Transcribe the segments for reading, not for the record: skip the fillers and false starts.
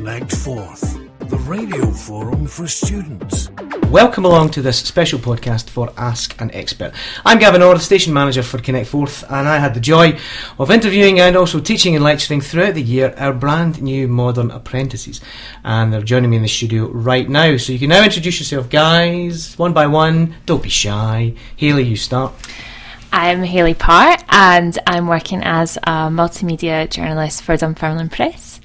Connect Forth, the radio forum for students. Welcome along to this special podcast for Ask an Expert. I'm Gavin Orr, the station manager for Connect Forth, and I had the joy of interviewing and also teaching and lecturing throughout the year our brand new modern apprentices. And they're joining me in the studio right now. So you can now introduce yourself, guys, one by one. Don't be shy. Hayley, you start. I'm Hayley Parr, and I'm working as a multimedia journalist for Dunfermline Press.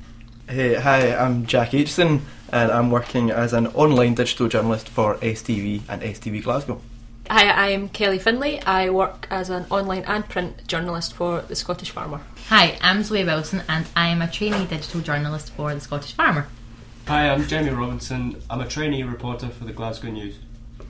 Hey, hi, I'm Jack Aitchison, and I'm working as an online digital journalist for STV and STV Glasgow. Hi, I'm Kelly Finlay. I work as an online and print journalist for The Scottish Farmer. Hi, I'm Zoe Wilson, and I am a trainee digital journalist for The Scottish Farmer. Hi, I'm Jamie Robinson. I'm a trainee reporter for the Glasgow News.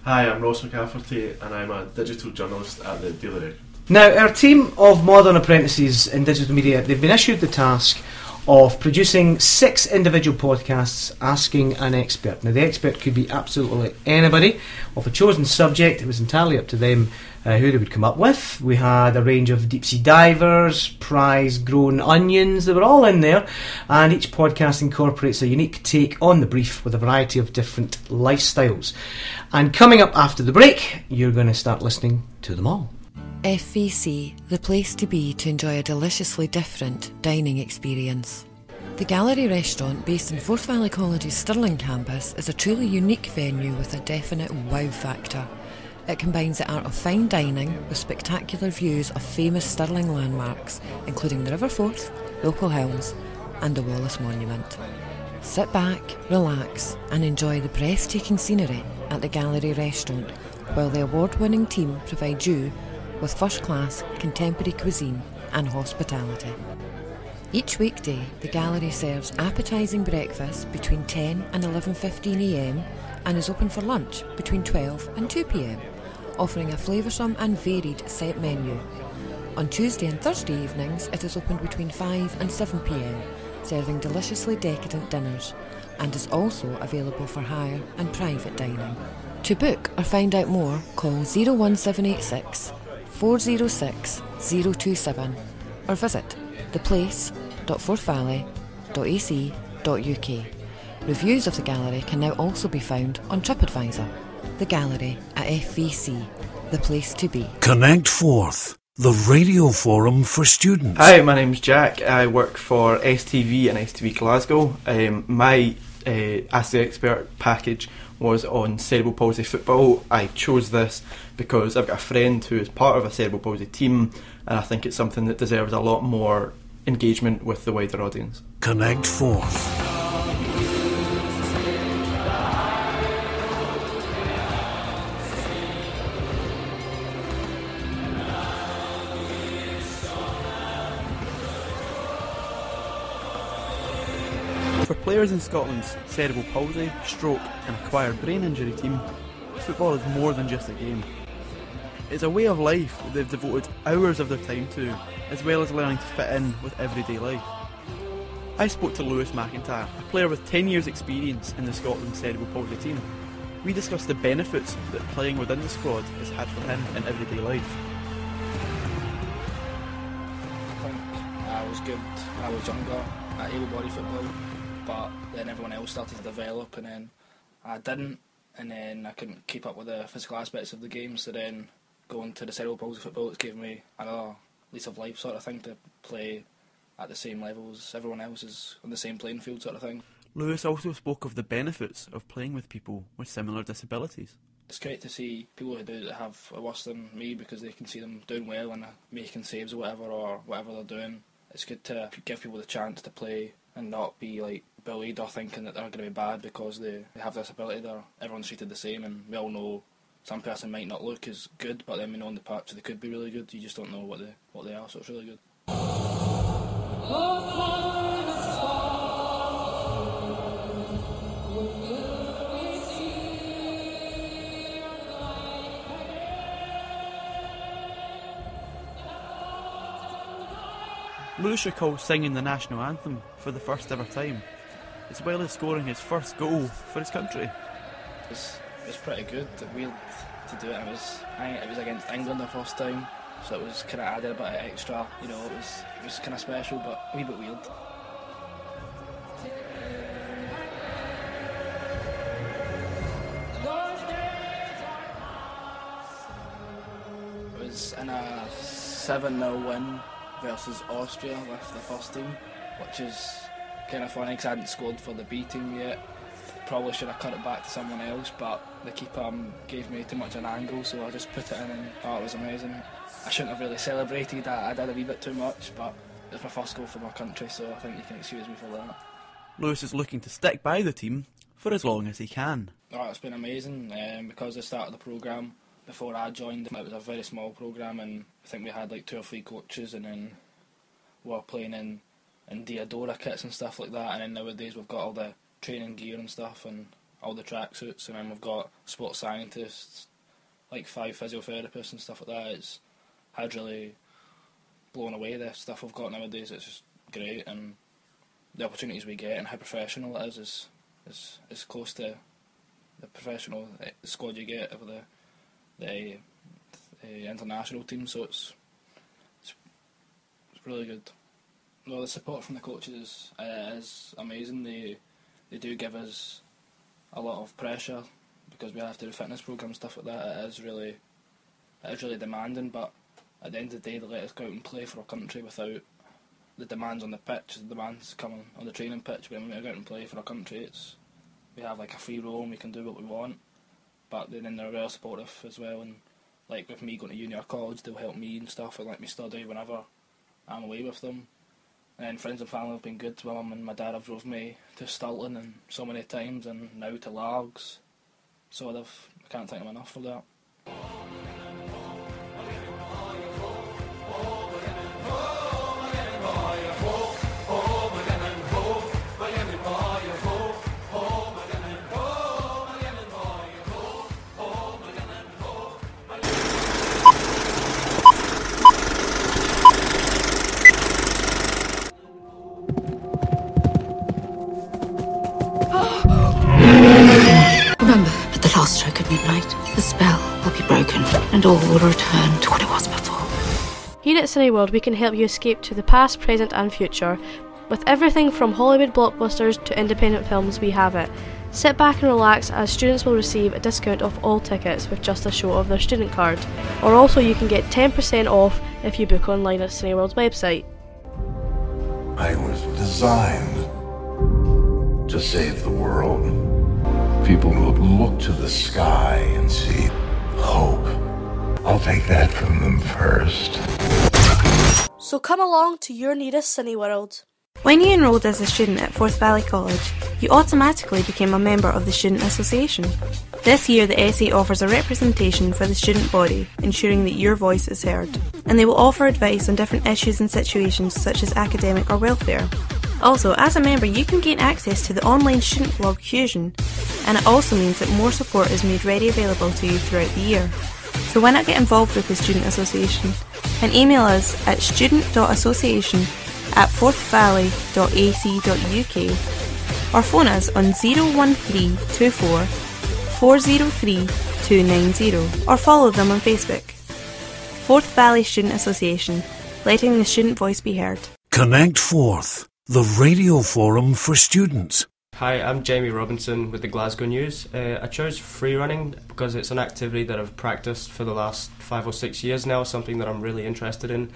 Hi, I'm Ross McCafferty, and I'm a digital journalist at the Daily Record. Now, our team of modern apprentices in digital media, they've been issued the task of producing 6 individual podcasts asking an expert. Now, the expert could be absolutely anybody of a chosen subject. It was entirely up to them who they would come up with. We had a range of deep sea divers, prize-grown onions, they were all in there, and each podcast incorporates a unique take on the brief with a variety of different lifestyles. And coming up after the break, you're going to start listening to them all. FVC, the place to be to enjoy a deliciously different dining experience. The Gallery restaurant, based in Forth Valley College's Stirling campus, is a truly unique venue with a definite wow factor. It combines the art of fine dining with spectacular views of famous Stirling landmarks, including the River Forth, Wilko Hills and the Wallace Monument. Sit back, relax and enjoy the breathtaking scenery at the Gallery restaurant, while the award-winning team provide you with first-class contemporary cuisine and hospitality. Each weekday, the Gallery serves appetising breakfast between 10 and 11:15am and is open for lunch between 12 and 2pm, offering a flavoursome and varied set menu. On Tuesday and Thursday evenings, it is open between 5 and 7pm, serving deliciously decadent dinners, and is also available for hire and private dining. To book or find out more, call 01786 406 027 or visit theplace.forthvalley.ac.uk. Reviews of the Gallery can now also be found on TripAdvisor. The Gallery at FVC, the place to be. Connect Forth, the radio forum for students. Hi, my name's Jack. I work for STV and STV Glasgow. My Ask the Expert package was on cerebral palsy football. I chose this because I've got a friend who is part of a cerebral palsy team, and I think it's something that deserves a lot more engagement with the wider audience. Connect Forth. For players in Scotland's cerebral palsy, stroke and acquired brain injury team, football is more than just a game. It's a way of life that they've devoted hours of their time to, as well as learning to fit in with everyday life. I spoke to Lewis McIntyre, a player with 10 years experience in the Scotland cerebral palsy team. We discussed the benefits that playing within the squad has had for him in everyday life. I think I was good when I was younger at able-bodied football, but then everyone else started to develop and then I didn't, and then I couldn't keep up with the physical aspects of the game, so then going to the cerebral palsy football, it's given me another lease of life sort of thing to play at the same level as everyone else is on the same playing field sort of thing. Lewis also spoke of the benefits of playing with people with similar disabilities. It's great to see people who do it that have it worse than me, because they can see them doing well and making saves or whatever they're doing. It's good to give people the chance to play and not be like bullied or thinking that they're going to be bad because they have this ability. Everyone's treated the same, and we all know some person might not look as good, but then we know on the patch they could be really good. You just don't know what they are, so it's really good. Lewis recalls singing the national anthem for the first ever time, as well as scoring his first goal for his country. It was pretty good. Weird to do it. It was against England the first time, so it was kind of added a bit of extra. It was kind of special, but a wee bit weird. in a 7-0 win versus Austria with the first team, which is kind of funny because I hadn't scored for the B team yet. Probably should have cut it back to someone else, but the keeper gave me too much an angle, so I just put it in and it was amazing. I shouldn't have really celebrated that, I did a wee bit too much, but it's my first goal for my country, so I think you can excuse me for that. Lewis is looking to stick by the team for as long as he can. Oh, it's been amazing, because I started the programme before I joined. It was a very small programme, and I think we had like 2 or 3 coaches, and then we were playing in Diadora kits and stuff like that, and then nowadays we've got all the training gear and stuff and all the tracksuits, and then we've got sports scientists, like 5 physiotherapists and stuff like that. It's had really blown away the stuff we've got nowadays. It's just great, and the opportunities we get and how professional it is close to the professional squad you get of the international team, so it's really good. Well, the support from the coaches is amazing. They do give us a lot of pressure because we have to do fitness programmes, stuff like that. It is really demanding, but at the end of the day they let us go out and play for our country without the demands on the pitch. The demands coming on the training pitch. When we go out and play for our country, we have like a free roam, we can do what we want, but then they're well supportive as well, and like with me going to uni or college, they'll help me and stuff and let me study whenever I'm away with them. And friends and family have been good. My mum and my dad have drove me to Stirling and so many times, and now to Largs, so I can't thank them enough for that. Remember, at the last stroke of midnight, the spell will be broken and all will return to what it was before. Here at Cineworld, we can help you escape to the past, present and future. With everything from Hollywood blockbusters to independent films, we have it. Sit back and relax, as students will receive a discount off all tickets with just a show of their student card. Or also you can get 10% off if you book online at Cineworld's website. I was designed to save the world. People will look to the sky and see hope. I'll take that from them first. So come along to your nearest Cineworld. When you enrolled as a student at Forth Valley College, you automatically became a member of the Student Association. This year the SA offers a representation for the student body, ensuring that your voice is heard. And they will offer advice on different issues and situations such as academic or welfare. Also, as a member, you can gain access to the online student blog Fusion, and it also means that more support is made ready available to you throughout the year. So why not get involved with the Student Association and email us at student.association@forthvalley.ac.uk or phone us on 01324 403 290 or follow them on Facebook. Forth Valley Student Association, letting the student voice be heard. Connect Forth, the radio forum for students. Hi, I'm Jamie Robinson with the Glasgow News. I chose free running because it's an activity that I've practiced for the last 5 or 6 years now, something that I'm really interested in,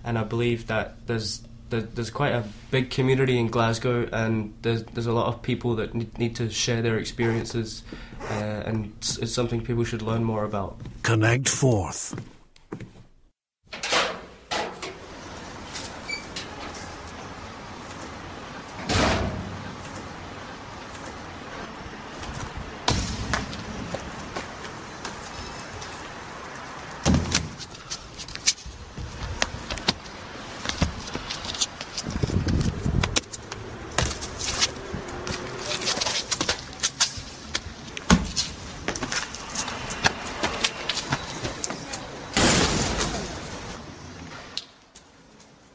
and I believe that there's quite a big community in Glasgow, and there's a lot of people that need to share their experiences, and it's something people should learn more about. Connect Forth.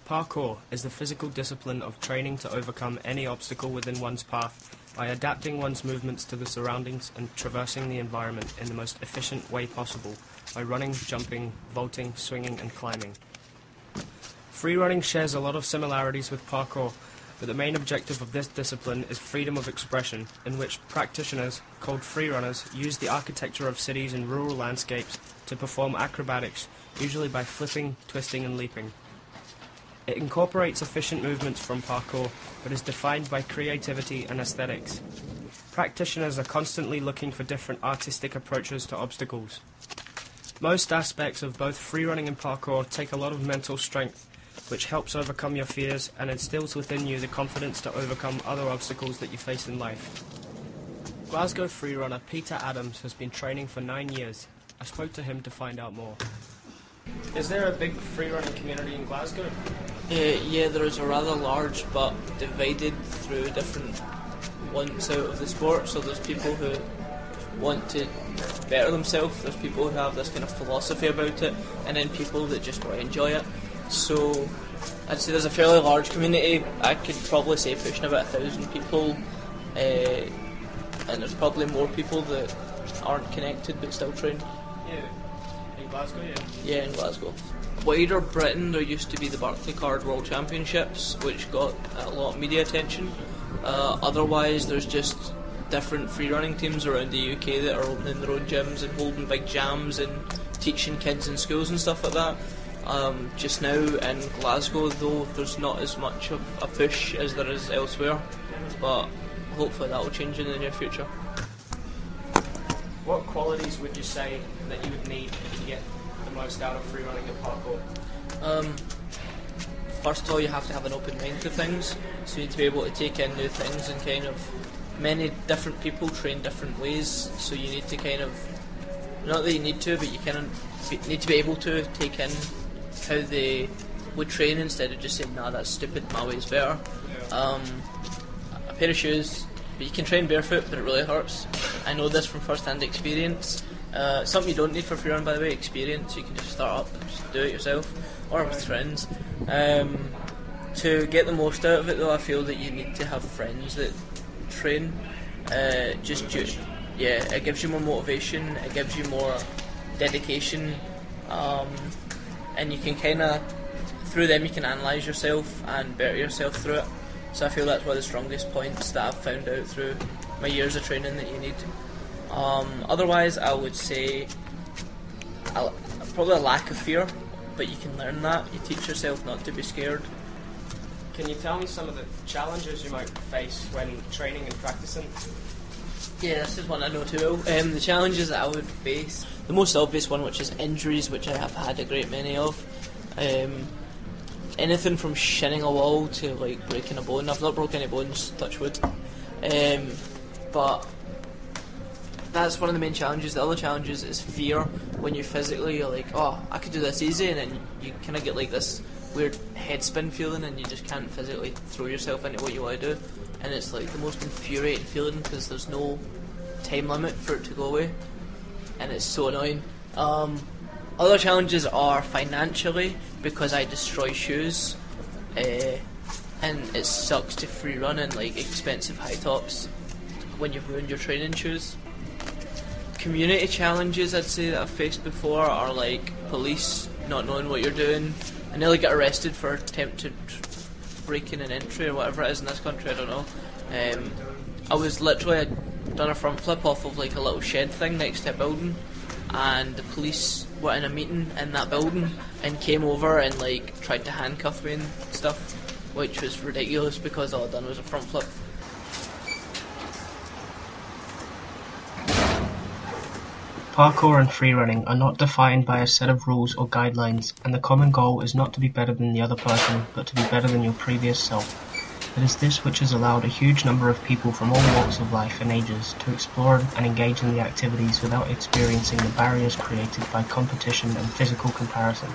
Parkour is the physical discipline of training to overcome any obstacle within one's path by adapting one's movements to the surroundings and traversing the environment in the most efficient way possible by running, jumping, vaulting, swinging and climbing. Free running shares a lot of similarities with parkour, but the main objective of this discipline is freedom of expression, in which practitioners, called free runners, use the architecture of cities and rural landscapes to perform acrobatics usually by flipping, twisting and leaping. It incorporates efficient movements from parkour, but is defined by creativity and aesthetics. Practitioners are constantly looking for different artistic approaches to obstacles. Most aspects of both freerunning and parkour take a lot of mental strength, which helps overcome your fears and instills within you the confidence to overcome other obstacles that you face in life. Glasgow freerunner Peter Adams has been training for 9 years. I spoke to him to find out more. Is there a big freerunning community in Glasgow? Yeah, there is a rather large but divided through different wants out of the sport. So there's people who want to better themselves, there's people who have this kind of philosophy about it, and then people that just want to enjoy it. So I'd say there's a fairly large community. I could probably say pushing about 1,000 people, and there's probably more people that aren't connected but still train. Yeah, in Glasgow, yeah? Yeah, in Glasgow. Wider Britain, there used to be the Barclaycard World Championships, which got a lot of media attention. Otherwise, there's just different freerunning teams around the UK that are opening their own gyms and holding big jams and teaching kids in schools and stuff like that. Just now in Glasgow, though, there's not as much of a push as there is elsewhere, but hopefully that will change in the near future. What qualities would you say that you would need to get the most out of freerunning and parkour? First of all, you have to have an open mind to things, so you need to be able to take in new things, and kind of many different people train different ways, so you need to kind of, not that you need to, but you kind of need to be able to take in how they would train instead of just saying, nah, that's stupid, my way's better. A pair of shoes, but you can train barefoot, but it really hurts. I know this from first-hand experience. Something you don't need for freerun, by the way, experience. You can just start up and just do it yourself, or with friends. To get the most out of it, though, I feel that you need to have friends that train. It gives you more motivation, it gives you more dedication, and you can kind of, through them you can analyse yourself and better yourself through it. So I feel that's one of the strongest points that I've found out through my years of training that you need. Otherwise, I would say probably a lack of fear, but you can learn that. You teach yourself not to be scared. Can you tell me some of the challenges you might face when training and practicing? Yeah, this is one I know too well. The challenges that I would face, the most obvious one, which is injuries, which I have had a great many of. Anything from shinning a wall to like breaking a bone. I've not broken any bones, touch wood. But that's one of the main challenges. The other challenges is fear. When you physically, you're like, oh, I could do this easy, and then you kind of get like this weird head spin feeling, and you just can't physically throw yourself into what you want to do. And it's like the most infuriating feeling because there's no time limit for it to go away, and it's so annoying. Other challenges are financially, because I destroy shoes, and it sucks to free run in like expensive high tops when you've ruined your training shoes. Community challenges I'd say that I've faced before are like police not knowing what you're doing. I nearly got arrested for attempted breaking an entry or whatever it is in this country, I don't know. I was literally, I'd done a front flip off of like a little shed thing next to a building, and the police were in a meeting in that building and came over and like tried to handcuff me and stuff, which was ridiculous because all I'd done was a front flip. Parkour and freerunning are not defined by a set of rules or guidelines, and the common goal is not to be better than the other person, but to be better than your previous self. It is this which has allowed a huge number of people from all walks of life and ages to explore and engage in the activities without experiencing the barriers created by competition and physical comparison.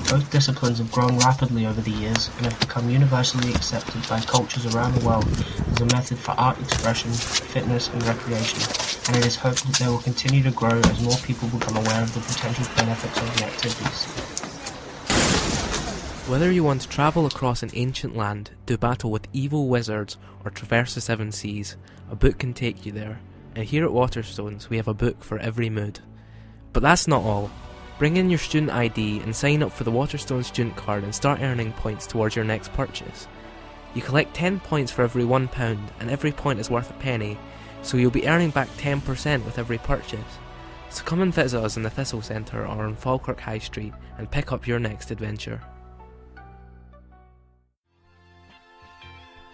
Both disciplines have grown rapidly over the years and have become universally accepted by cultures around the world as a method for art expression, fitness and recreation, and it is hoped that they will continue to grow as more people become aware of the potential benefits of the activities. Whether you want to travel across an ancient land, do battle with evil wizards, or traverse the seven seas, a book can take you there, and here at Waterstones we have a book for every mood. But that's not all. Bring in your student ID and sign up for the Waterstones student card and start earning points towards your next purchase. You collect 10 points for every £1, and every point is worth a penny, so you'll be earning back 10% with every purchase. So come and visit us in the Thistle Centre or on Falkirk High Street and pick up your next adventure.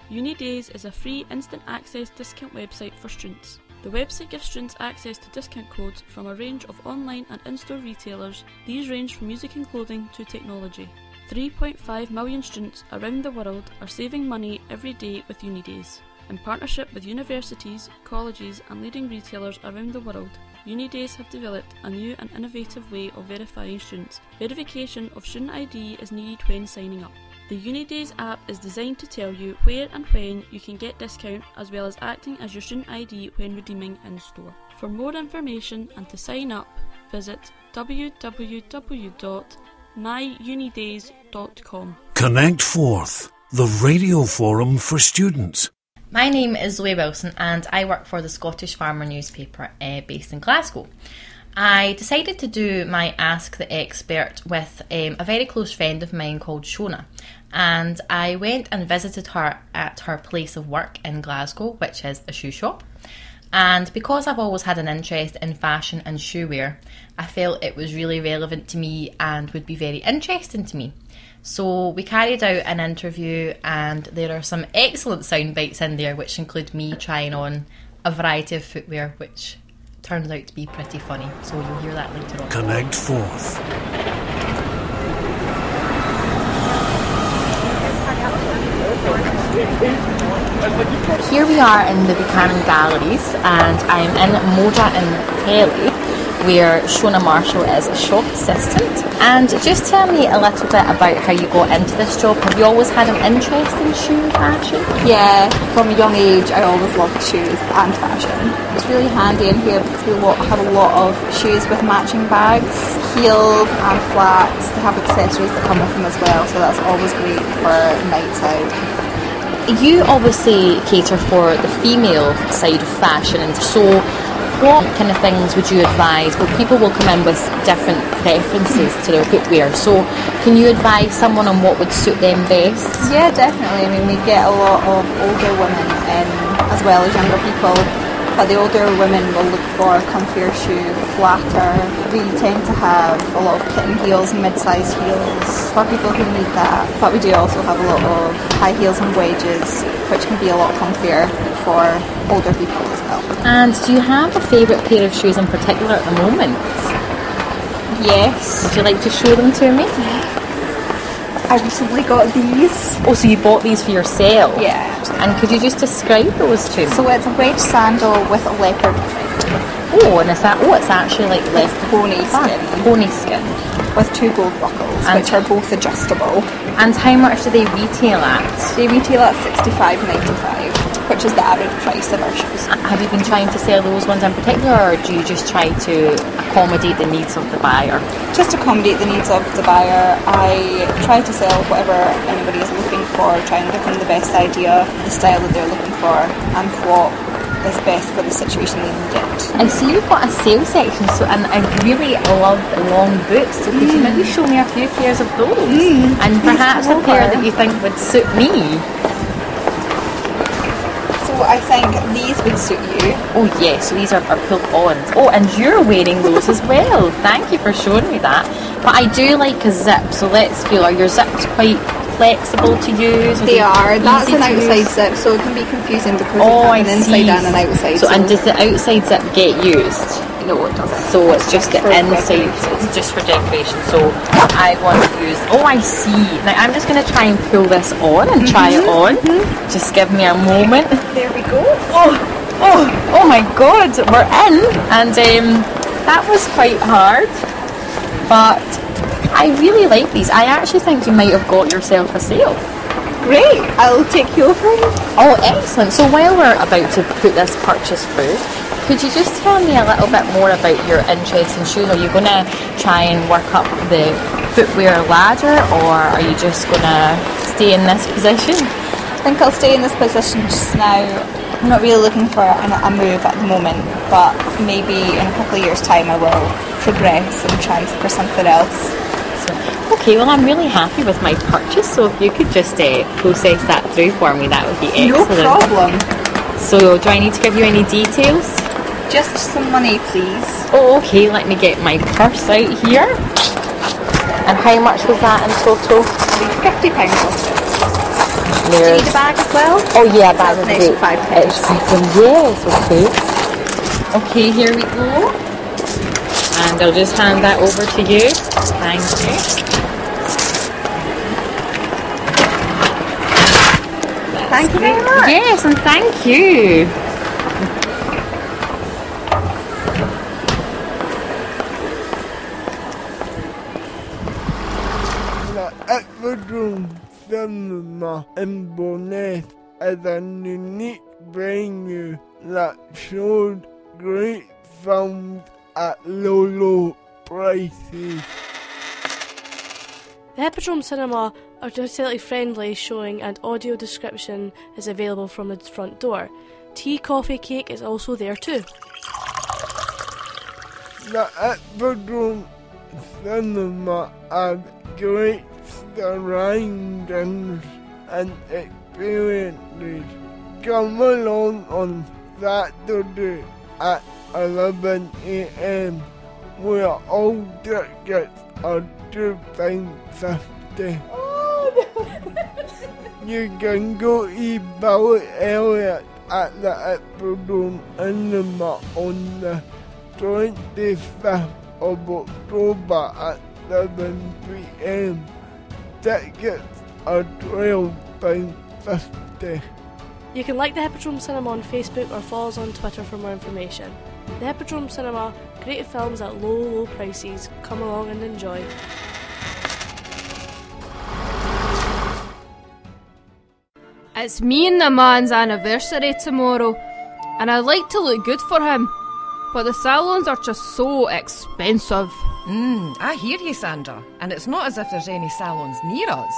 UniDays is a free instant access discount website for students. The website gives students access to discount codes from a range of online and in-store retailers. These range from music and clothing to technology. 3.5 million students around the world are saving money every day with UniDays. In partnership with universities, colleges and leading retailers around the world, UniDays have developed a new and innovative way of verifying students. Verification of student ID is needed when signing up. The UniDays app is designed to tell you where and when you can get discount, as well as acting as your student ID when redeeming in store. For more information and to sign up, visit www.myunidays.com. Connect Forth, the radio forum for students. My name is Zoe Wilson and I work for the Scottish Farmer newspaper based in Glasgow. I decided to do my Ask the Expert with a very close friend of mine called Shona, and I went and visited her at her place of work in Glasgow, which is a shoe shop. And because I've always had an interest in fashion and shoe wear, I felt it was really relevant to me and would be very interesting to me. So we carried out an interview, and there are some excellent sound bites in there which include me trying on a variety of footwear, which turned out to be pretty funny, so you'll hear that later on. Connect Forth. Here we are in the Buchanan Galleries, and I'm in Moda in Kelly, where Shona Marshall is a shop assistant. And just tell me a little bit about how you got into this job. Have you always had an interest in shoe fashion? Yeah, from a young age I always loved shoes and fashion. It's really handy in here because we have a lot of shoes with matching bags, heels and flats. They have accessories that come with them as well, so that's always great for nights out. You obviously cater for the female side of fashion, and so what kind of things would you advise? Well, people will come in with different preferences to their footwear, so can you advise someone on what would suit them best? Yeah, definitely. I mean, we get a lot of older women in as well as younger people, but the older women will look for comfier shoe, flatter. We tend to have a lot of kitten heels, mid-size heels for people who need that, but we do also have a lot of high heels and wedges, which can be a lot comfier for older people as well. And do you have a favourite pair of shoes in particular at the moment? Yes. Would you like to show them to me? I recently got these. Oh, so you bought these for yourself? Yeah. And could you just describe those to me? So it's a wedge sandal with a leopard print. Oh, and is that, it's actually like pony skin. Pony skin. With 2 gold buckles, which are both adjustable. And how much do they retail at? They retail at $65.95, which is the average price of our shoes. Have you been trying to sell those ones in particular, or do you just try to accommodate the needs of the buyer? Just accommodate the needs of the buyer. I try to sell whatever anybody is looking for, try and give them the best idea, the style that they're looking for, and what is best for the situation they need it. I see you've got a sale section, so, and I really love long boots, so could you maybe show me a few pairs of those? And perhaps a pair that you think would suit me? So I think these would suit you. Oh yes, so these are pull-ons. Oh, and you're wearing those as well. Thank you for showing me that. But I do like a zip, so let's feel, are your zips quite flexible to use? They are. That's an outside zip, so it can be confusing because you have an inside and an outside. So, and does the outside zip get used? No, it doesn't. So it's just the inside, it's just for decoration. So I want to use, oh I see. Now I'm just going to try and pull this on and try it on. Just give me a moment. There we go. Oh my god, we're in. And that was quite hard. But I really like these. I actually think you might have got yourself a sale. Great, I'll take you over. Oh, excellent. So while we're about to put this purchase through, could you just tell me a little bit more about your interest in shoes? Are you going to try and work up the footwear ladder, or are you just going to stay in this position? I think I'll stay in this position just now. I'm not really looking for a move at the moment, but maybe in a couple of years' time I will progress and try for something else. Okay, well I'm really happy with my purchase, so if you could just process that through for me, that would be excellent. No problem. So do I need to give you any details? Just some money, please. Oh, okay, let me get my purse out here. And how much was that in total? £50 worth. Do you There's... need a bag as well? Oh yeah, a bag would That's be £5. Yes, okay. Okay, here we go. And I'll just hand that over to you. Thank you. Thank you very much. Yes, and thank you. Equidrum Cinema in Bowness is a unique venue that shows great films at low prices. The Hippodrome Cinema, a disability friendly showing and audio description is available from the front door. Tea, coffee, cake is also there too. The Hippodrome Cinema has great surroundings and experiences. Come along on Saturday at 11 AM, where all tickets are £2.50. You can go to Billy Elliot at the Hippodrome Cinema on the 25th of October at 7 PM. Tickets are £12.50. You can like the Hippodrome Cinema on Facebook or follow us on Twitter for more information. The Hippodrome Cinema, great films at low prices. Come along and enjoy. It's me and the man's anniversary tomorrow, and I'd like to look good for him, but the salons are just so expensive. I hear you, Sandra, and it's not as if there's any salons near us.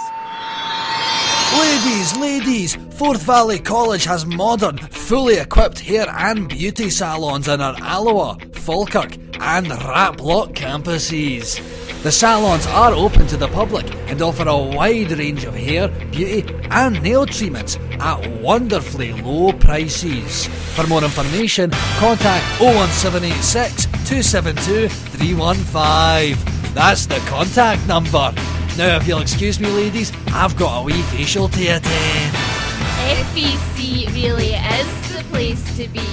Ladies, Forth Valley College has modern, fully equipped hair and beauty salons in our Alloa, Falkirk and Raploch campuses. The salons are open to the public and offer a wide range of hair, beauty and nail treatments at wonderfully low prices. For more information, contact 01786 272 315. That's the contact number. Now, if you'll excuse me, ladies, I've got a wee facial to attend. FVC really is the place to be.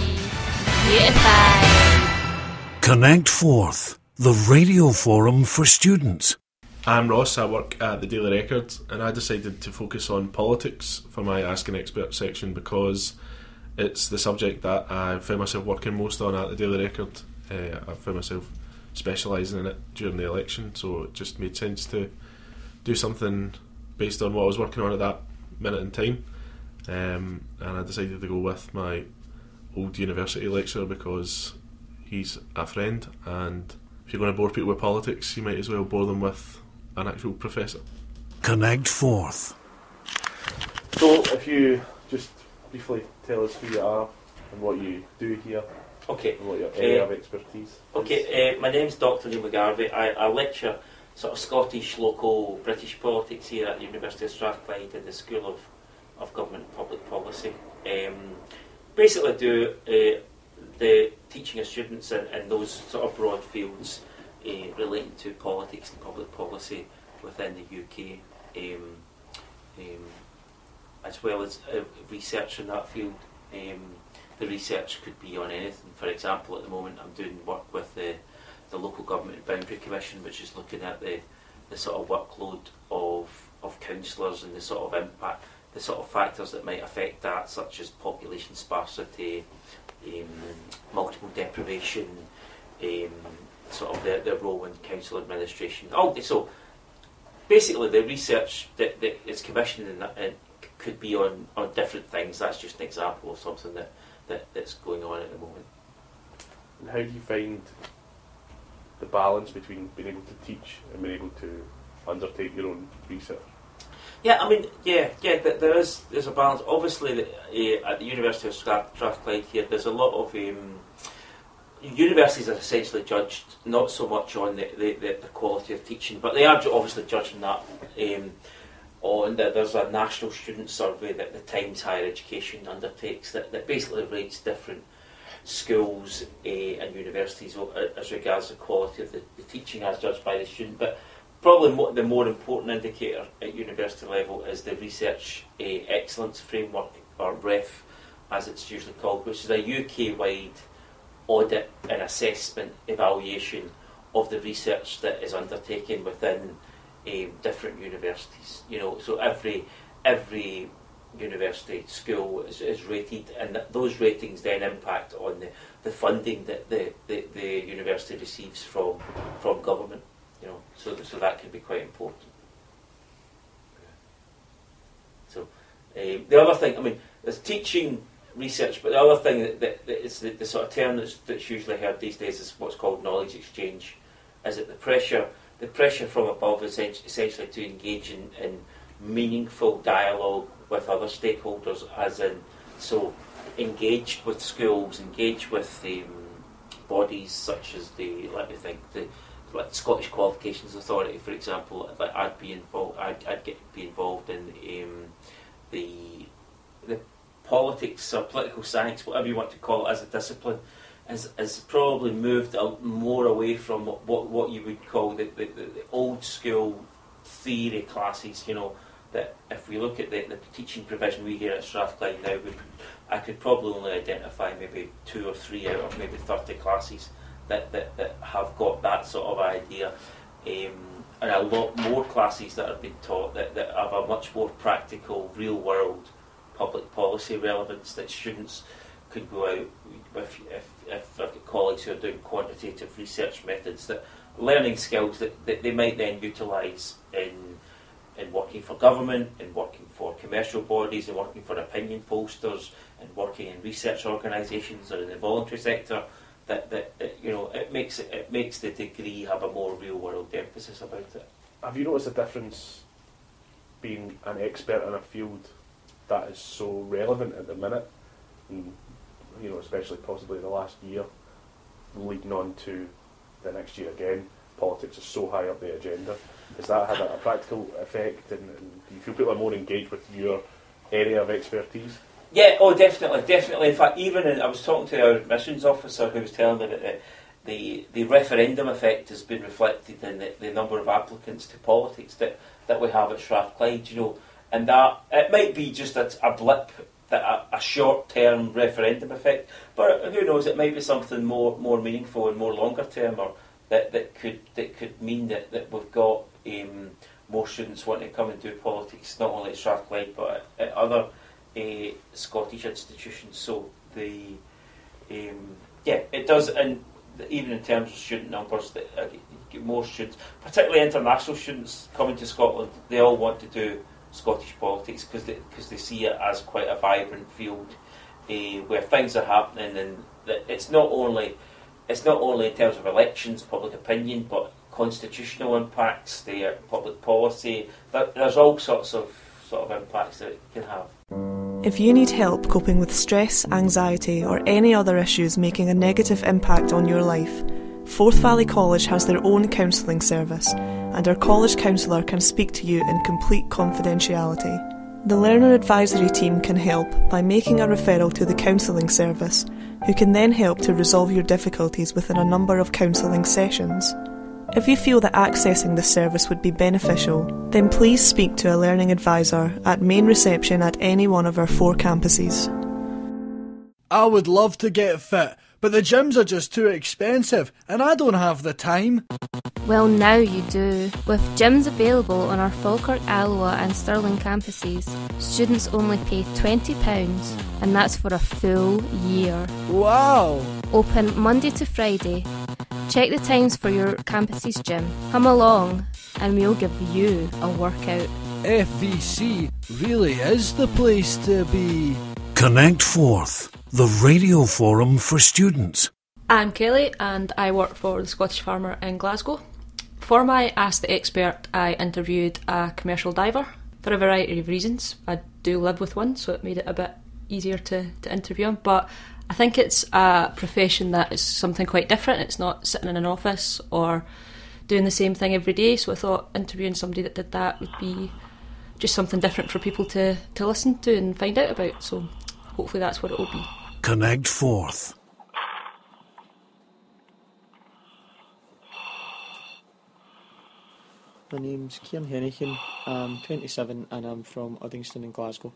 Beautified. Connect Forth, the radio forum for students. I'm Ross, I work at the Daily Record, and I decided to focus on politics for my Ask an Expert section because it's the subject that I found myself working most on at the Daily Record. I found myself specialising in it during the election, so it just made sense to do something based on what I was working on at that minute in time. And I decided to go with my old university lecturer because he's a friend, and if you're going to bore people with politics, you might as well bore them with an actual professor. Connect Forth. So, if you just briefly tell us who you are and what you do here. Okay. And what your area of expertise is. Okay, my name's Dr Neil McGarvey. I lecture sort of Scottish, local, British politics here at the University of Strathclyde in the School of Government and Public Policy. Basically do the teaching of students in those sort of broad fields relating to politics and public policy within the UK, as well as research in that field. The research could be on anything. For example, at the moment I'm doing work with the Local Government Boundary Commission, which is looking at the sort of workload of councillors and the sort of impact, the sort of factors that might affect that, such as population sparsity, multiple deprivation, sort of their role in council administration. So basically the research that is commissioned in that, could be on different things. That's just an example of something that's going on at the moment. And how do you find the balance between being able to teach and being able to undertake your own research? Yeah, I mean, there's a balance. Obviously, at the University of Strathclyde here, there's a lot of universities are essentially judged not so much on the quality of teaching, but they are obviously judging that on there's a national student survey that the Times Higher Education undertakes that basically rates different schools and universities as regards the quality of the teaching as judged by the student. But probably the more important indicator at university level is the Research Excellence Framework, or REF as it's usually called, which is a UK-wide audit and assessment evaluation of the research that is undertaken within different universities. So every university school is rated, and those ratings then impact on the funding that the university receives from government. So that can be quite important. So the other thing, I mean, there's teaching research, but the other thing that is the sort of term that's usually heard these days is what's called knowledge exchange. Is it the pressure from above is essentially to engage in meaningful dialogue with other stakeholders, as in, so engaged with schools, engaged with bodies such as the Scottish Qualifications Authority, for example. Like I'd be involved in the politics or political science, whatever you want to call it, as a discipline, has probably moved out more away from what you would call the old school theory classes. That if we look at the teaching provision we here at Strathclyde now, I could probably only identify maybe 2 or 3 out of maybe 30 classes that have got that sort of idea, and a lot more classes that are being taught that have a much more practical, real world public policy relevance, that students could go out with, if I've got colleagues who are doing quantitative research methods, that learning skills that they might then utilise in working for government, in working for commercial bodies, in working for opinion posters, and working in research organisations or in the voluntary sector. That it makes the degree have a more real world emphasis about it. Have you noticed a difference being an expert in a field that is so relevant at the minute, and especially possibly the last year, leading on to the next year again? Politics is so high up the agenda. Has that had a practical effect, and do you feel people are more engaged with your area of expertise? Yeah, definitely. In fact, I was talking to our admissions officer who was telling me that the referendum effect has been reflected in the number of applicants to politics that we have at Strathclyde, and that it might be just a blip, a short-term referendum effect, but who knows, it might be something more meaningful and more longer term, or that could mean that we've got more students wanting to come and do politics, not only at Strathclyde but at other Scottish institutions. So it does, and even in terms of student numbers, that get more students, particularly international students coming to Scotland. They all want to do Scottish politics because they see it as quite a vibrant field where things are happening, and that it's not only in terms of elections, public opinion, but constitutional impacts, their public policy. There's all sorts of impacts that it can have. If you need help coping with stress, anxiety, or any other issues making a negative impact on your life, Forth Valley College has their own counselling service, and our college counsellor can speak to you in complete confidentiality. The Learner Advisory Team can help by making a referral to the counselling service, who can then help to resolve your difficulties within a number of counselling sessions. If you feel that accessing this service would be beneficial, then please speak to a learning advisor at main reception at any one of our 4 campuses. I would love to get fit, but the gyms are just too expensive and I don't have the time. Well, now you do. With gyms available on our Falkirk, Alloa and Stirling campuses, students only pay £20, and that's for a full year. Wow! Open Monday to Friday. Check the times for your campus's gym. Come along and we'll give you a workout. FVC really is the place to be. Connect Forth, the radio forum for students. I'm Kelly and I work for the Scottish Farmer in Glasgow. For my Ask the Expert, I interviewed a commercial diver for a variety of reasons. I do live with one, so it made it a bit easier to interview him, but I think it's a profession that is something quite different. It's not sitting in an office or doing the same thing every day, so I thought interviewing somebody that did that would be just something different for people to listen to and find out about, so hopefully that's what it will be. Connect Forth. My name's Kieran Hennigan, I'm 27 and I'm from Uddingston in Glasgow.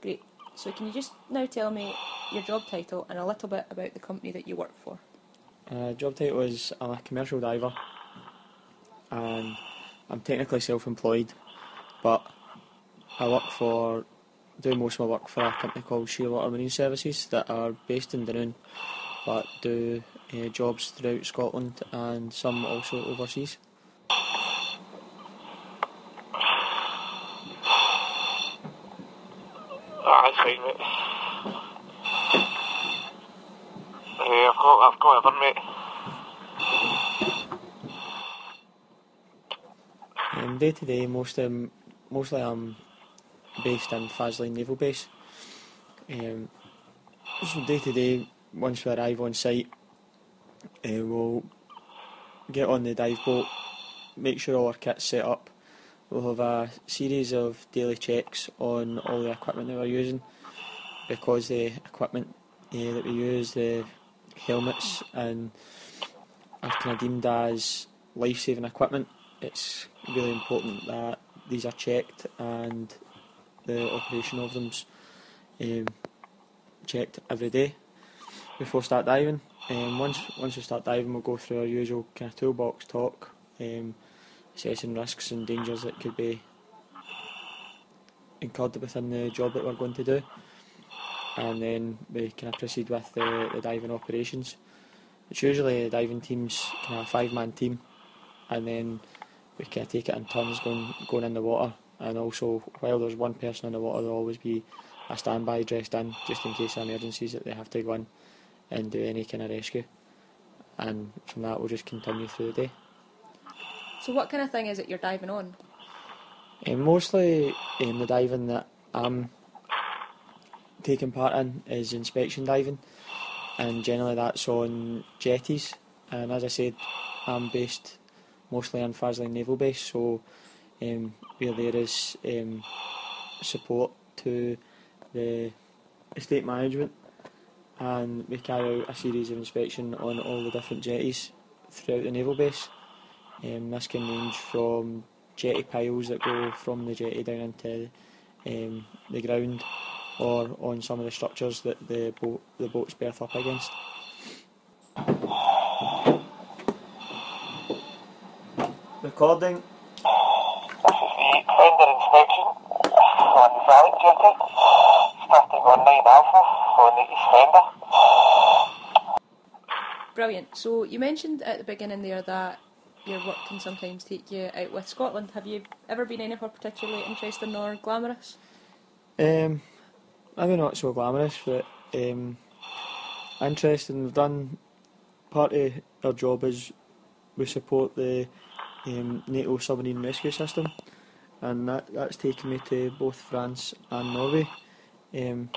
Great. So can you just now tell me your job title and a little bit about the company that you work for? Job title is I'm a commercial diver and I'm technically self-employed, but I do most of my work for a company called Shearwater Marine Services that are based in Dunoon, but do jobs throughout Scotland and some also overseas. That's fine, mate. I've got everything, mate. Day to day, mostly I'm based in Faslane Naval Base. So day to day, once we arrive on site, we'll get on the dive boat, make sure all our kit's set up. We'll have a series of daily checks on all the equipment that we're using, because the equipment that we use, the helmets, and are kind of deemed as life-saving equipment. It's really important that these are checked and the operation of them's checked every day before we start diving. Once we start diving, we'll go through our usual kind of toolbox talk, assessing risks and dangers that could be incurred within the job that we're going to do, and then we kind of proceed with the diving operations. It's usually the diving team's kind of a 5-man team, and then we kind of take it in turns going in the water, and also while there's one person in the water, there'll always be a standby dressed in just in case of emergencies that they have to go in and do any kind of rescue, and from that we'll just continue through the day. So what kind of thing is it you're diving on? Mostly the diving that I'm taking part in is inspection diving, and generally that's on jetties, and as I said, I'm based mostly in Faslane Naval Base, so where there is support to the estate management, and we carry out a series of inspection on all the different jetties throughout the naval base. This can range from jetty piles that go from the jetty down into the ground, or on some of the structures that the boats berth up against. Recording. This is the fender inspection on the Valley jetty, starting on 9 Alpha on the east fender. Brilliant. So you mentioned at the beginning there that your work can sometimes take you out with Scotland. Have you ever been anywhere particularly interesting or glamorous? Maybe not so glamorous, but interesting. We've done, part of our job is we support the NATO submarine rescue system, and that's taken me to both France and Norway,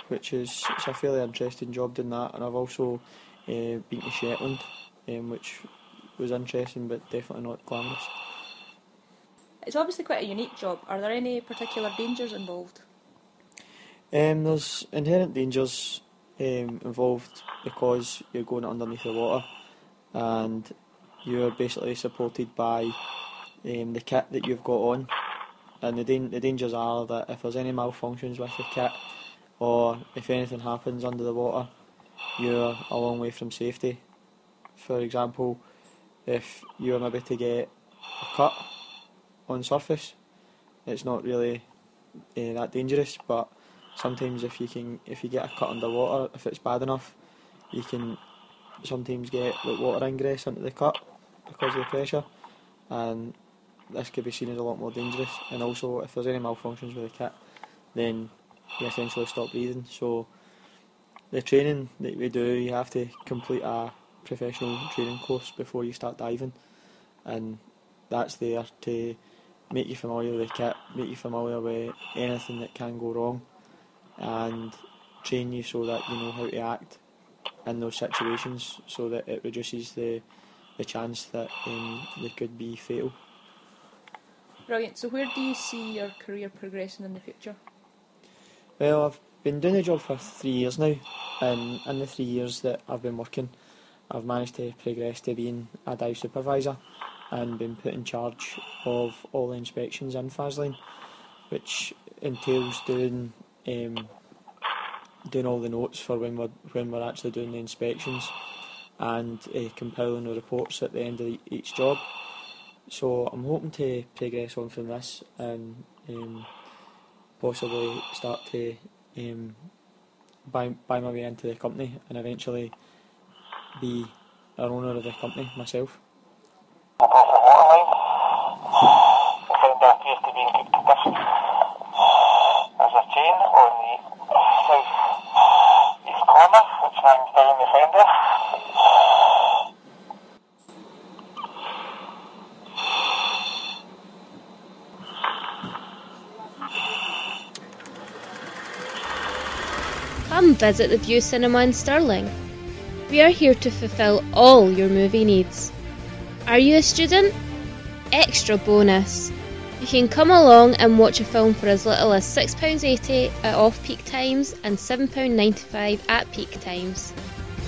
which is it's a fairly interesting job doing that. And I've also been to Shetland, which was interesting but definitely not glamorous. It's obviously quite a unique job. Are there any particular dangers involved? There's inherent dangers involved because you're going underneath the water, and you're basically supported by the kit that you've got on, and the dangers are that if there's any malfunctions with the kit, or if anything happens under the water, you're a long way from safety. For example, if you're maybe to get a cut on surface, it's not really that dangerous, but sometimes if you get a cut underwater, if it's bad enough, you can sometimes get water ingress into the cut because of the pressure, and this could be seen as a lot more dangerous. And also, if there's any malfunctions with the kit, then you essentially stop breathing. So the training that we do, you have to complete a professional training course before you start diving, and that's there to make you familiar with the kit, make you familiar with anything that can go wrong, and train you so that you know how to act in those situations, so that it reduces the chance that they could be fatal. Brilliant. So where do you see your career progressing in the future? Well, I've been doing the job for 3 years now, and in the 3 years that I've been working, I've managed to progress to being a dive supervisor, and been put in charge of all the inspections in Faslane, which entails doing all the notes for when we're actually doing the inspections, and compiling the reports at the end of each job. So I'm hoping to progress on from this and possibly start to buy my way into the company and eventually be an owner of the company myself. Across the waterline, the fender appears to be in good condition. There's a chain on the south east corner which hangs down the fender. Come visit the View Cinema in Stirling. We are here to fulfil all your movie needs. Are you a student? Extra bonus! You can come along and watch a film for as little as £6.80 at off-peak times and £7.95 at peak times.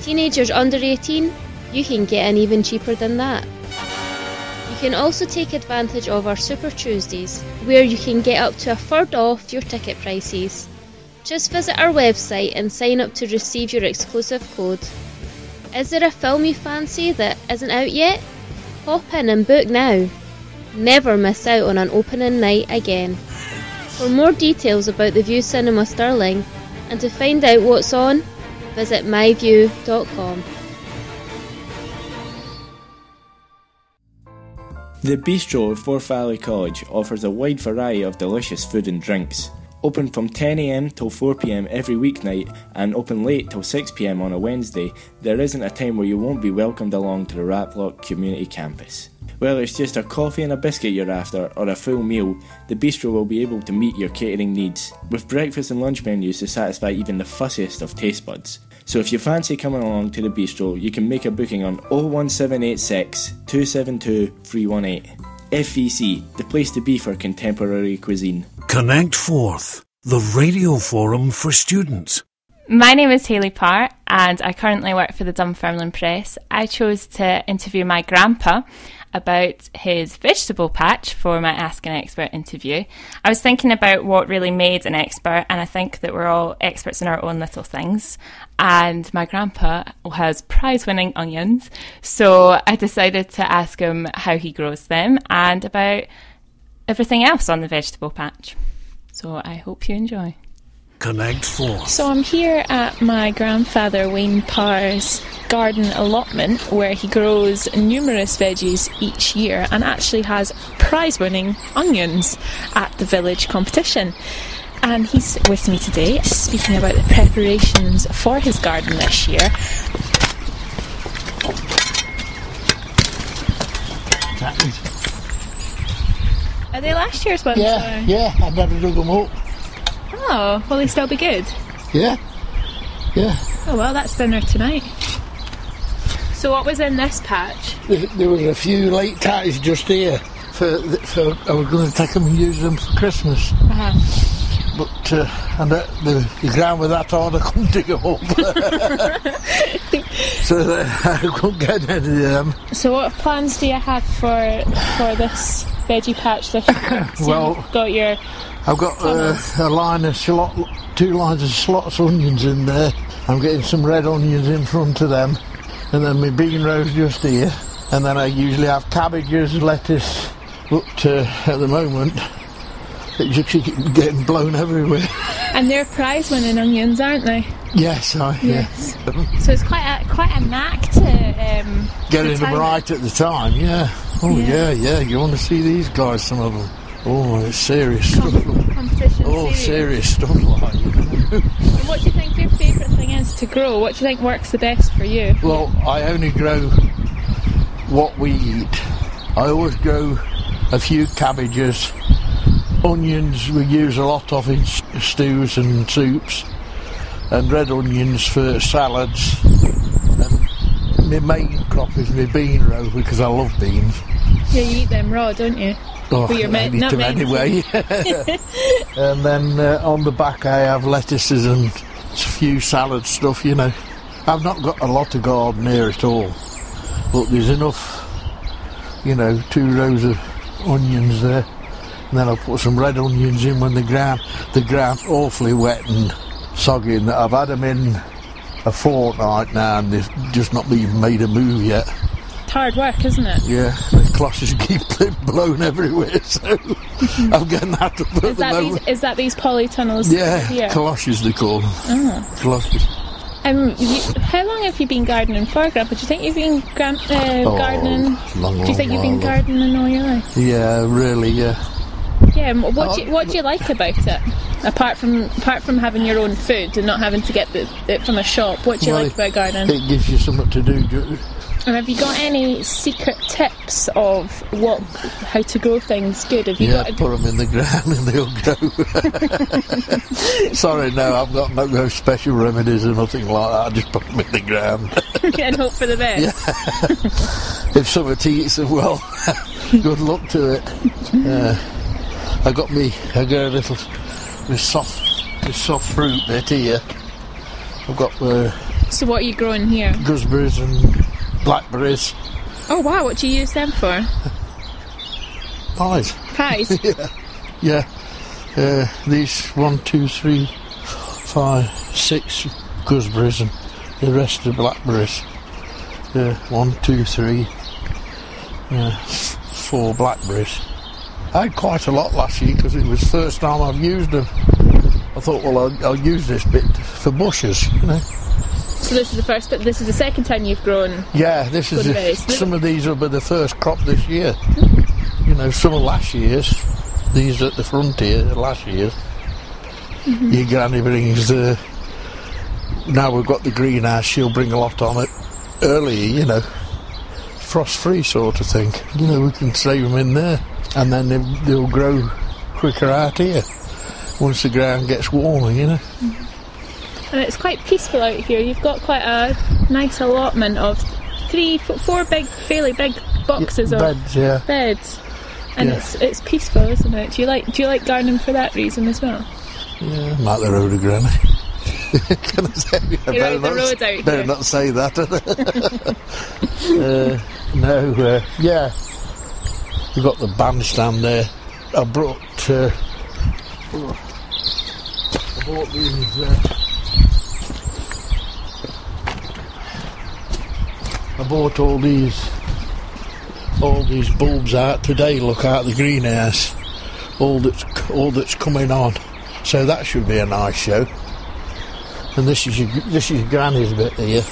Teenagers under 18? You can get an even cheaper than that. You can also take advantage of our Super Tuesdays, where you can get up to a third off your ticket prices. Just visit our website and sign up to receive your exclusive code. Is there a film you fancy that isn't out yet? Hop in and book now. Never miss out on an opening night again. For more details about the View Cinema Stirling and to find out what's on, visit myview.com. The Bistro at Forth Valley College offers a wide variety of delicious food and drinks. Open from 10 a.m. till 4 p.m. every weeknight and open late till 6 p.m. on a Wednesday, there isn't a time where you won't be welcomed along to the Raploch Community Campus. Whether it's just a coffee and a biscuit you're after or a full meal, the Bistro will be able to meet your catering needs, with breakfast and lunch menus to satisfy even the fussiest of taste buds. So if you fancy coming along to the Bistro, you can make a booking on 01786 272 318. FVC, the place to be for contemporary cuisine. Connect Forth, the radio forum for students. My name is Hayley Parr and I currently work for the Dunfermline Press. I chose to interview my grandpa about his vegetable patch for my Ask an Expert interview. I was thinking about what really made an expert, and I think that we're all experts in our own little things, and my grandpa has prize-winning onions, so I decided to ask him how he grows them and about everything else on the vegetable patch. So I hope you enjoy. Connect Forth. So I'm here at my grandfather Wayne Parr's garden allotment, where he grows numerous veggies each year and actually has prize-winning onions at the village competition. And he's with me today speaking about the preparations for his garden this year. Are they last year's ones? Yeah, yeah, I've never dug them up. Oh, will they still be good? Yeah, yeah. Oh well, that's dinner tonight. So what was in this patch? There was a few late tatties just here. For I was going to take them and use them for Christmas. But and the ground was that hard I couldn't dig them up. So I couldn't get any of them. So what plans do you have for this veggie patch this year? So well, I've got a line of two lines of slots onions in there. I'm getting some red onions in front of them, and then my bean rows just here. And then I usually have cabbages, lettuce, but at the moment it's just getting blown everywhere. And they're prize-winning onions, aren't they? Yes, yes. So it's quite a knack to getting them right at the time. Yeah. Oh yeah. You want to see these guys? Some of them. Oh, it's serious stuff. Competition. Oh, serious stuff like. And what do you think your favourite thing is to grow? What do you think works the best for you? Well, I only grow what we eat. I always grow a few cabbages. Onions we use a lot of in stews and soups, and red onions for salads. And my main crop is my bean row because I love beans. Yeah, you eat them raw, don't you? Oh, I eat them anyway. And then on the back I have lettuces and a few salad stuff, you know. I've not got a lot of garden here at all, but there's enough you know, 2 rows of onions there, and then I'll put some red onions in when the ground's awfully wet and soggy, and I've had them in a fortnight now and they've just not even made a move yet. It's hard work, isn't it? Yeah, the closses keep blown everywhere, so I'm getting that up at the moment. Is that these polytunnels? Yeah, here? Colossus they call them. Oh. Colossus. How long have you been gardening for, Grandpa? Do you think you've been gardening? Long, do you think you've been gardening all your life? Yeah, really, yeah. Yeah, and what do you like about it? Apart from having your own food and not having to get it from a shop, what do you like about gardening? It gives you something to do. And have you got any secret tips of how to grow things good? Have you got put them in the ground and they'll grow. Sorry, no, I've got no special remedies or nothing like that. I just put them in the ground. And hope for the best. Yeah. If somebody eats them well, good luck to it. I got this soft fruit bit here. I've got So what are you growing here? Gooseberries and blackberries. Oh wow, what do you use them for? Pies. Pies? Yeah. These 1, 2, 3, 5, 6 gooseberries and the rest are blackberries. 1, 2, 3, 4 blackberries. I had quite a lot last year because it was the first time I've used them. I thought, well, I'll use this bit for bushes, you know. So this is the second time you've grown. Yeah, this is some of these will be the first crop this year. You know, some of last year's. These at the front here, last year's. Your granny brings now we've got the greenhouse. She'll bring a lot on it early, you know, frost-free sort of thing. You know, we can save them in there, and then they'll grow quicker out here once the ground gets warmer, you know. And it's quite peaceful out here. You've got quite a nice allotment of 4 fairly big boxes of beds, and it's peaceful, isn't it? Do you like gardening for that reason as well? Yeah, I'm at the road, Granny. Can I say? You're out the road out here. Better not say that. No, yeah. We've got the bandstand there. I brought these. I bought all these bulbs out today. Look out the greenhouse. All that's coming on. So that should be a nice show. And this is Granny's bit here.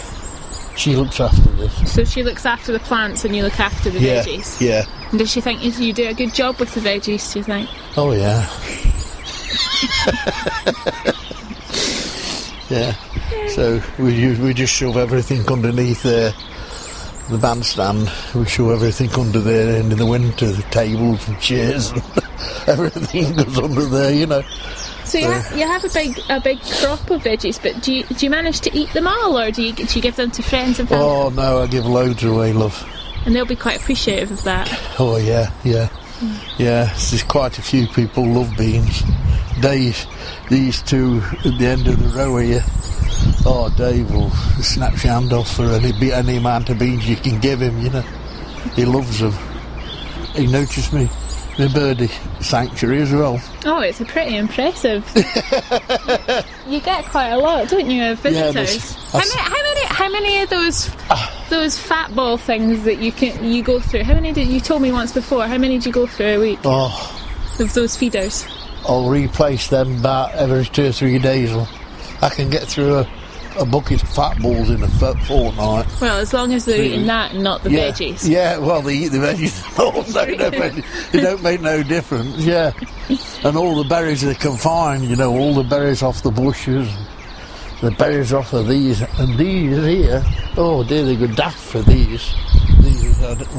She looks after this. So she looks after the plants and you look after the veggies? Yeah. And does she think you do a good job with the veggies, do you think? Oh yeah. Yeah. So we just shove everything underneath there. The bandstand, we shove everything under there, and in the winter the tables and chairs and everything goes under there, you know. So you have a big crop of veggies, but do you manage to eat them all, or do you give them to friends and family? Oh no, I give loads away, love. And they'll be quite appreciative of that. Oh yeah. Yeah, there's quite a few people love beans. Dave, these two at the end of the row here. Oh, Dave will snap your hand off for any amount of beans you can give him, you know. He loves them. He noticed me. The birdie sanctuary as well. Oh, it's pretty impressive. You get quite a lot, don't you, of visitors? Yeah, how many of those fat ball things that you go through? How many did you told me once before? How many do you go through a week? Oh, of those feeders. I'll replace them about every 2 or 3 days. I can get through a bucket of fat balls in a fortnight. Well, as long as they're eating that and not the veggies. Yeah, well, they eat the veggies also. They don't make no difference, yeah. And all the berries they can find, you know, all the berries off the bushes, the berries off of these, and these here, oh dear, they go daft for these.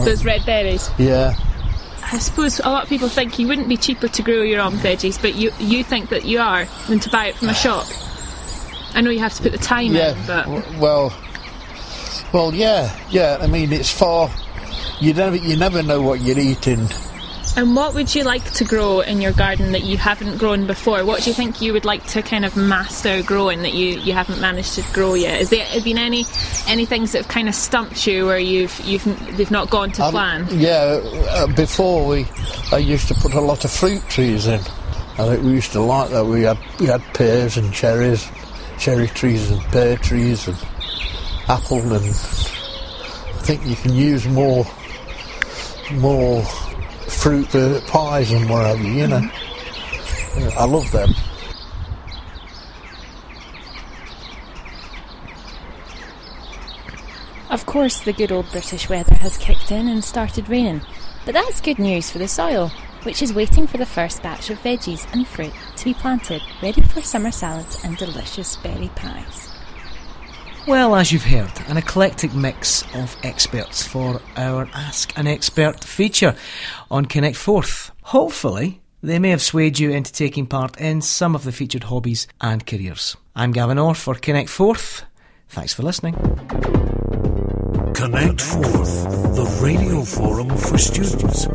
Those red berries? Yeah. I suppose a lot of people think you wouldn't be cheaper to grow your own veggies, but you think that you are, than to buy it from a shop. I know you have to put the time in, but... Well, yeah. I mean, it's far... You never know what you're eating And what would you like to grow in your garden that you haven't grown before? What do you think you would like to kind of master growing that you haven't managed to grow yet? Has there been any things that have kind of stumped you where they've not gone to plan? Before I used to put a lot of fruit trees in. I think we used to like that. We had pears and cherries, cherry trees and pear trees and apple, and I think you can use more fruit for pies and whatever, you know. I love them. Of course, the good old British weather has kicked in and started raining, but that's good news for the soil, which is waiting for the first batch of veggies and fruit to be planted, ready for summer salads and delicious berry pies. Well, as you've heard, an eclectic mix of experts for our Ask an Expert feature on Connect Forth. Hopefully, they may have swayed you into taking part in some of the featured hobbies and careers. I'm Gavin Orr for Connect Forth. Thanks for listening. Connect Forth, the radio forum for students.